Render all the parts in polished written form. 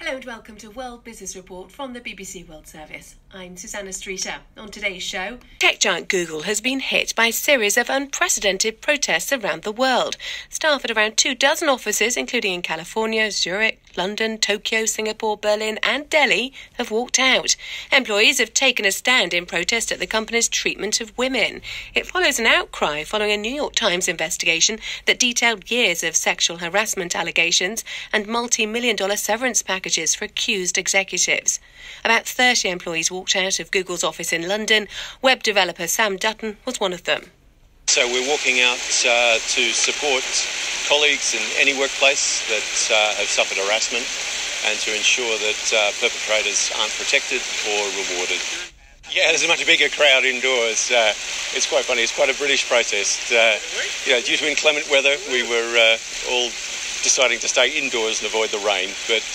Hello and welcome to World Business Report from the BBC World Service. I'm Susanna Streeter. On today's show, tech giant Google has been hit by a series of unprecedented protests around the world. Staff at around 24 offices, including in California, Zurich, London, Tokyo, Singapore, Berlin and Delhi, have walked out. Employees have taken a stand in protest at the company's treatment of women. It follows an outcry following a New York Times investigation that detailed years of sexual harassment allegations and multi-million-dollar severance packages for accused executives. About 30 employees walked out of Google's office in London. Web developer Sam Dutton was one of them. So we're walking out to support colleagues in any workplace that have suffered harassment and to ensure that perpetrators aren't protected or rewarded. Yeah, there's a much bigger crowd indoors. It's quite funny. It's quite a British protest. Due to inclement weather, we were all deciding to stay indoors and avoid the rain. But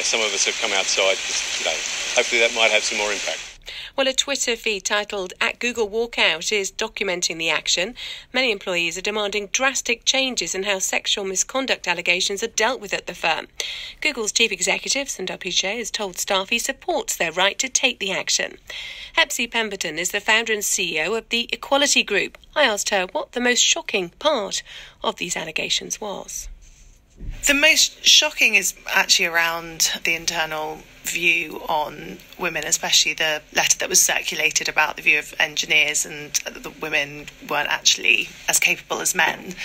some of us have come outside today. Hopefully that might have some more impact. Well, a Twitter feed titled @Google Walkout is documenting the action. Many employees are demanding drastic changes in how sexual misconduct allegations are dealt with at the firm. Google's chief executive, Sundar Pichai, has told staff he supports their right to take the action. Hephzi Pemberton is the founder and CEO of the Equality Group. I asked her what the most shocking part of these allegations was. The most shocking is actually around the internal view on women, especially the letter that was circulated about the view of engineers and that the women weren't actually as capable as men.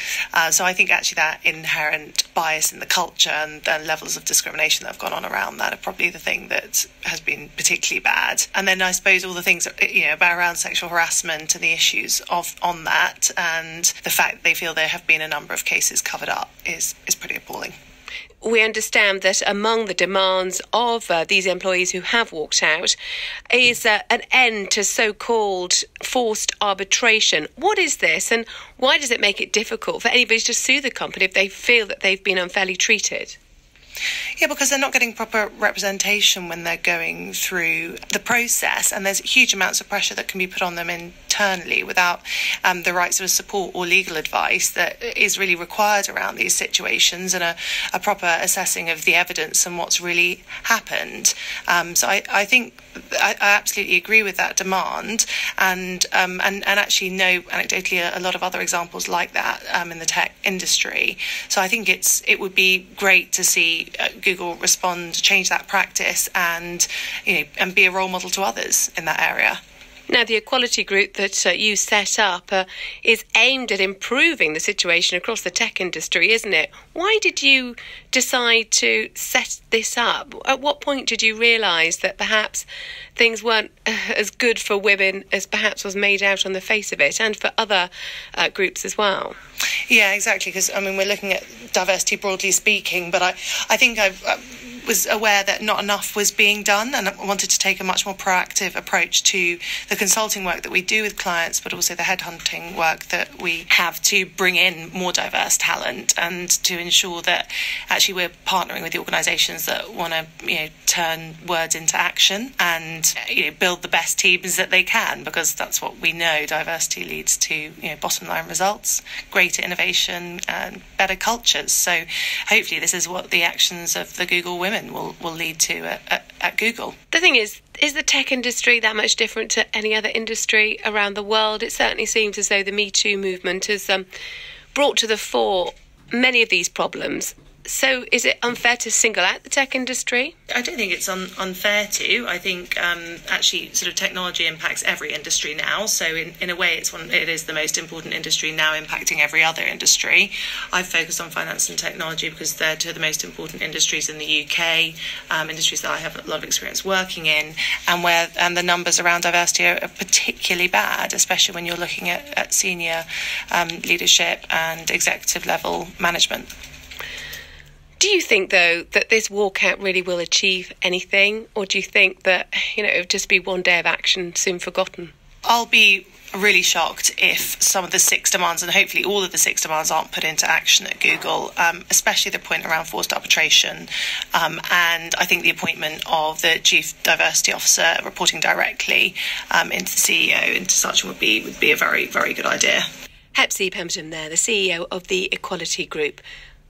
So I think actually that inherent bias in the culture and the levels of discrimination that have gone on around that are probably the thing that has been particularly bad. And then I suppose all the things about around sexual harassment and the issues on that, and the fact that they feel there have been a number of cases covered up is pretty appalling. We understand that among the demands of these employees who have walked out is an end to so-called forced arbitration. What is this, and why does it make it difficult for anybody to sue the company if they feel that they've been unfairly treated? Yeah, because they're not getting proper representation when they're going through the process, and there's huge amounts of pressure that can be put on them internally without the right sort of support or legal advice that is really required around these situations, and a proper assessing of the evidence and what's really happened. So I think I absolutely agree with that demand, and actually know anecdotally a lot of other examples like that in the tech industry. So I think it would be great to see Google respond, change that practice, and be a role model to others in that area. Now, the Equality Group that you set up is aimed at improving the situation across the tech industry, isn't it? Why did you decide to set this up? At what point did you realise that perhaps things weren't as good for women as perhaps was made out on the face of it, and for other groups as well? Yeah, exactly, because we're looking at diversity broadly speaking, but I think I was aware that not enough was being done, and I wanted to take a much more proactive approach to the consulting work that we do with clients, but also the headhunting work that we have to bring in more diverse talent, and to ensure that actually we're partnering with the organisations that want to turn words into action and build the best teams that they can, because that's what we know. Diversity leads to bottom line results, greater innovation and better cultures. So hopefully this is what the actions of the Google women will lead to at Google. The thing is the tech industry that much different to any other industry around the world? It certainly seems as though the Me Too movement has brought to the fore many of these problems. So is it unfair to single out the tech industry? I don't think it's unfair to. I think actually sort of technology impacts every industry now. So in a way, it is the most important industry now, impacting every other industry. I've focused on finance and technology because they're two of the most important industries in the UK, industries that I have a lot of experience working in, and the numbers around diversity are particularly bad, especially when you're looking at senior leadership and executive level management. Do you think, though, that this walkout really will achieve anything, or do you think that, it'll just be one day of action soon forgotten? I'll be really shocked if some of the 6 demands, and hopefully all of the 6 demands, aren't put into action at Google, especially the point around forced arbitration. And I think the appointment of the Chief Diversity Officer reporting directly into the CEO, into such would be a very, very good idea. Hephzi Pemberton there, the CEO of the Equality Group.